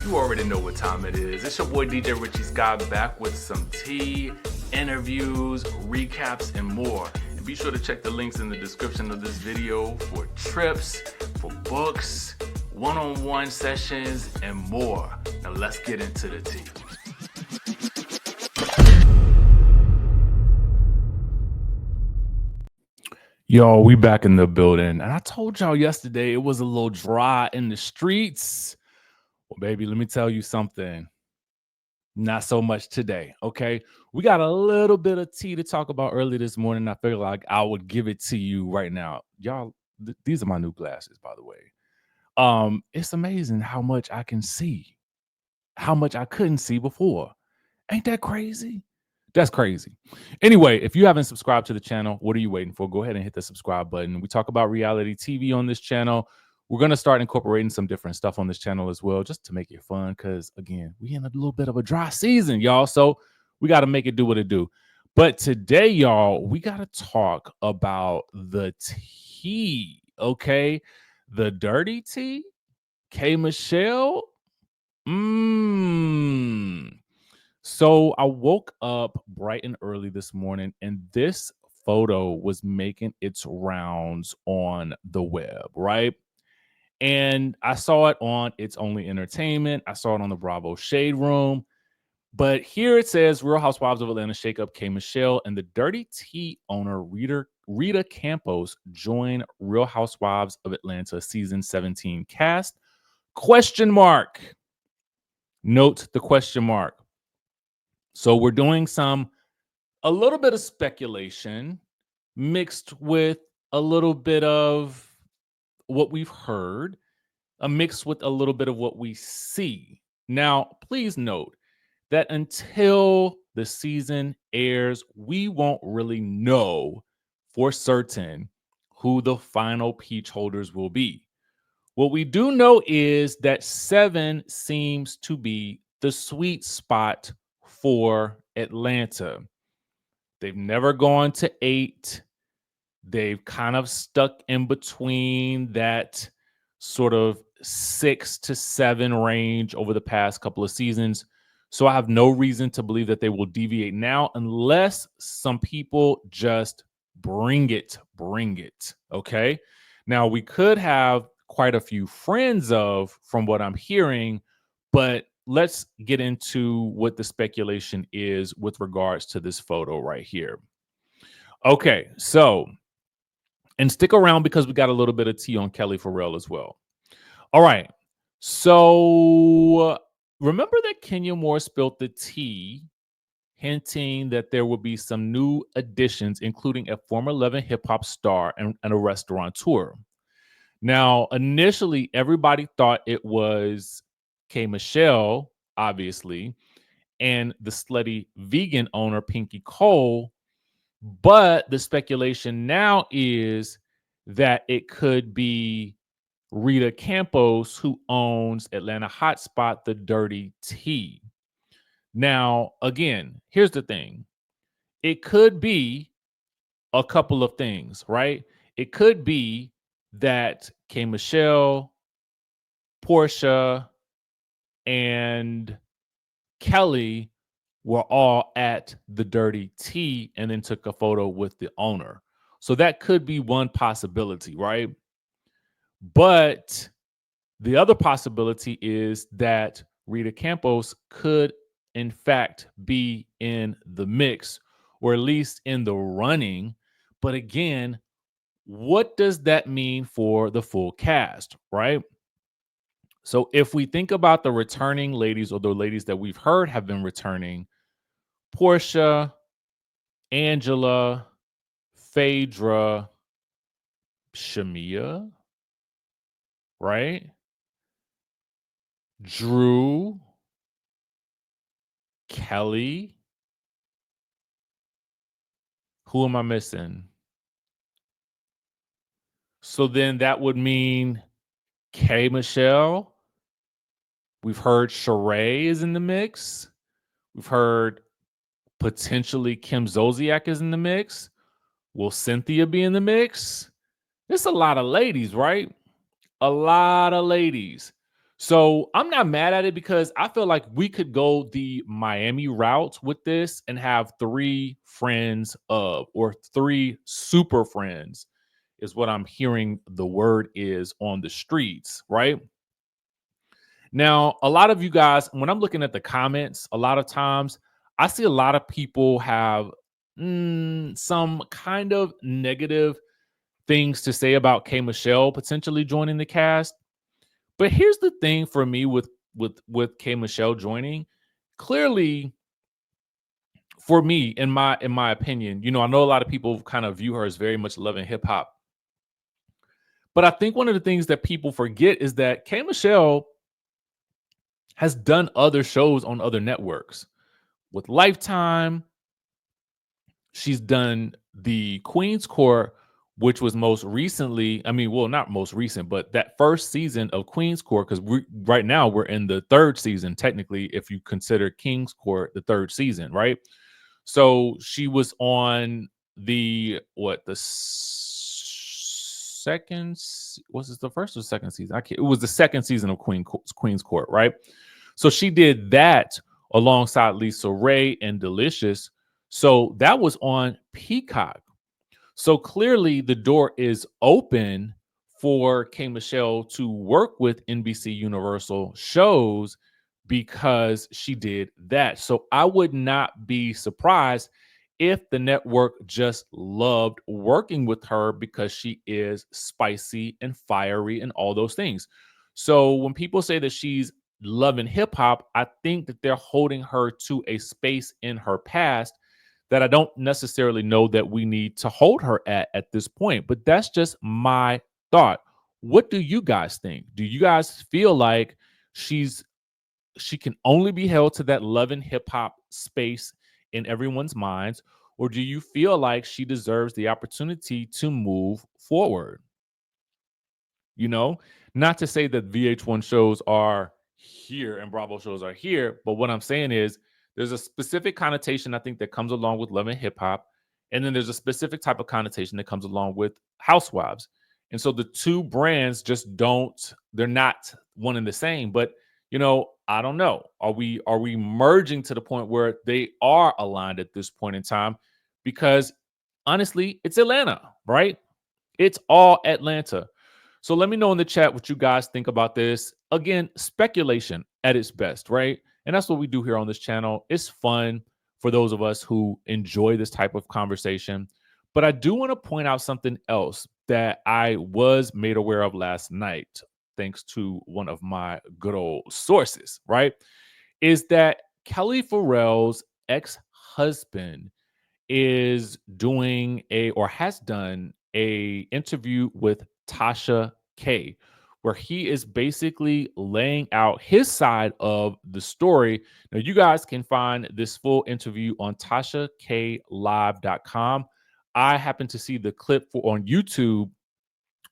You already know what time it is. It's your boy DJ Richie Skye back with some tea, interviews, recaps, and more. And be sure to check the links in the description of this video for trips, for books, one-on-one sessions, and more. Now let's get into the tea. Yo, we back in the building. And I told y'all yesterday it was a little dry in the streets. Well, baby, let me tell you something. Not so much today, okay? We got a little bit of tea to talk about early this morning. I figured like I would give it to you right now. Y'all, these are my new glasses, by the way. It's amazing how much I can see, how much I couldn't see before. Ain't that crazy? That's crazy. Anyway, if you haven't subscribed to the channel, what are you waiting for? Go ahead and hit the subscribe button. We talk about reality TV on this channel. We're going to start incorporating some different stuff on this channel as well, just to make it fun. Because, again, we in a little bit of a dry season, y'all. So we got to make it do what it do. But today, y'all, we got to talk about the tea, okay? The dirty tea, K.Michelle. So I woke up bright and early this morning, and this photo was making its rounds on the web, right? And I saw it on It's Only Entertainment. I saw it on the Bravo Shade Room. But here it says Real Housewives of Atlanta shakeup K.Michelle and the Dirty Tea owner Rita Campos join Real Housewives of Atlanta season 17 cast? Question mark. Note the question mark. So we're doing a little bit of speculation mixed with a little bit of what we've heard, mixed with a little bit of what we see. Now, please note that until the season airs, we won't really know for certain who the final peach holders will be. What we do know is that 7 seems to be the sweet spot for Atlanta. They've never gone to 8. They've kind of stuck in between that sort of 6 to 7 range over the past couple of seasons. So I have no reason to believe that they will deviate now unless some people just bring it. Okay. Now we could have quite a few friends from what I'm hearing, but let's get into what the speculation is with regards to this photo right here. Okay, so, and stick around because we got a little bit of tea on Kelli for real as well. All right, so remember that Kenya Moore spilled the tea, hinting that there will be some new additions, including a former Love and Hip Hop star and a restaurateur. Now, initially, everybody thought it was K.Michelle, obviously, and the slutty vegan owner, Pinky Cole. But the speculation now is that it could be Rita Campos, who owns Atlanta hotspot, The Dirty Tea. Now, again, here's the thing. It could be a couple of things, right? It could be that K.Michelle, Porsha, and Kelli were all at the Dirty Tea and then took a photo with the owner. So that could be one possibility, right? But the other possibility is that Rita Campos could, in fact, be in the mix or at least in the running. But again, what does that mean for the full cast, right? So if we think about the returning ladies or the ladies that we've heard have been returning, Porsha, Angela, Phaedra, Shamia, right? Drew, Kelli. Who am I missing? So then that would mean K.Michelle. We've heard Sheree is in the mix. We've heard potentially Kim Zolciak is in the mix. Will Cynthia be in the mix? It's a lot of ladies, right? A lot of ladies. So I'm not mad at it because I feel like we could go the Miami route with this and have three friends of, or three super friends, is what I'm hearing the word is on the streets, right? Now, a lot of you guys, when I'm looking at the comments, a lot of times I see a lot of people have some kind of negative things to say about K.Michelle potentially joining the cast. But here's the thing for me with K.Michelle joining. Clearly, for me, in my opinion, I know a lot of people kind of view her as very much loving hip hop. But I think one of the things that people forget is that K.Michelle has done other shows on other networks. With Lifetime, she's done the Queen's Court, which was most recently, I mean, well, not most recent, but that first season of Queen's Court, because right now we're in the third season, technically, if you consider King's Court the third season, right? So she was on the second, was it the first or second season? I can't, it was the second season of Queen's Court, right? So she did that alongside Lisa Ray and Delicious. So that was on Peacock. So clearly the door is open for K.Michelle to work with NBC Universal shows because she did that. So I would not be surprised if the network just loved working with her because she is spicy and fiery and all those things. So when people say that she's loving hip hop, I think that they're holding her to a space in her past that I don't necessarily know that we need to hold her at this point. But that's just my thought. What do you guys think? Do you guys feel like she can only be held to that love and hip hop space in everyone's minds, or do you feel like she deserves the opportunity to move forward? You know, not to say that VH1 shows are here and Bravo shows are here, but what I'm saying is there's a specific connotation I think that comes along with love and hip hop, and then there's a specific type of connotation that comes along with housewives. And so the two brands just don't, they're not one and the same. But I don't know. Are we merging to the point where they are aligned at this point in time? Because honestly, it's Atlanta, right? It's all Atlanta. So let me know in the chat what you guys think about this. Again, speculation at its best, right? And that's what we do here on this channel. It's fun for those of us who enjoy this type of conversation. But I do want to point out something else that I was made aware of last night, thanks to one of my good old sources, right? Is that Kelly Farrell's ex husband is doing or has done a interview with Tasha K, where he is basically laying out his side of the story. Now, you guys can find this full interview on TashaKLive.com. I happen to see the clip on YouTube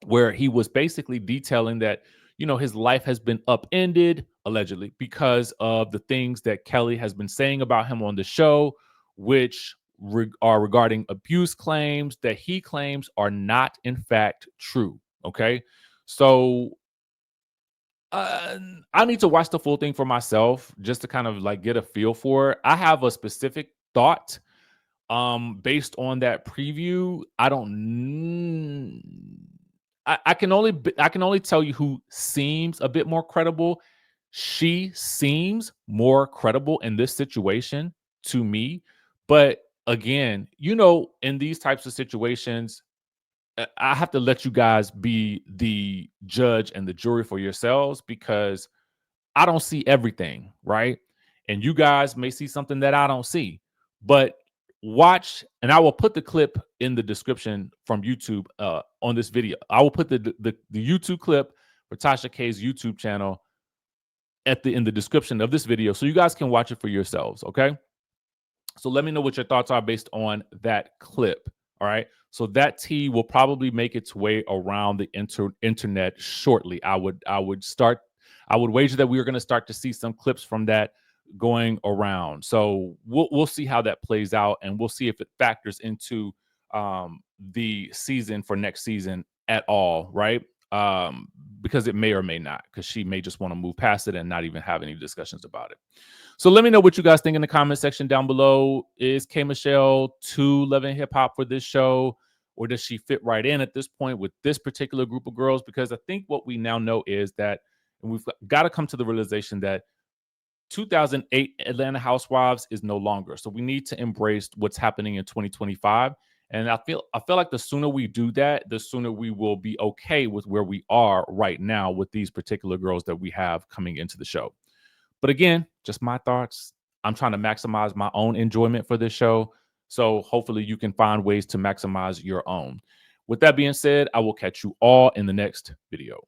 where he was basically detailing that his life has been upended allegedly because of the things that Kelly has been saying about him on the show, which are regarding abuse claims that he claims are not in fact true. Okay, so uh, I need to watch the full thing for myself just to kind of like get a feel for it. I have a specific thought based on that preview. I don't I can only tell you who seems a bit more credible. She seems more credible in this situation to me. But again, in these types of situations, I have to let you guys be the judge and the jury for yourselves because I don't see everything, right? And you guys may see something that I don't see. But watch, and I will put the clip in the description from YouTube on this video. I will put the YouTube clip for Tasha K's YouTube channel in the description of this video so you guys can watch it for yourselves, okay? So let me know what your thoughts are based on that clip. All right. So that tea will probably make its way around the internet shortly. I would wager that we are going to start to see some clips from that going around. So we'll see how that plays out, and we'll see if it factors into the season for next season at all. Right. because it may or may not, because she may just want to move past it and not even have any discussions about it. So let me know what you guys think in the comment section down below. Is K.Michelle too Love and Hip Hop for this show? Or does she fit right in at this point with this particular group of girls? Because I think what we now know is that, and we've got to come to the realization that 2008 Atlanta Housewives is no longer. So we need to embrace what's happening in 2025. And I feel like the sooner we do that, the sooner we will be okay with where we are right now with these particular girls that we have coming into the show. But again, just my thoughts. I'm trying to maximize my own enjoyment for this show. So hopefully you can find ways to maximize your own. With that being said, I will catch you all in the next video.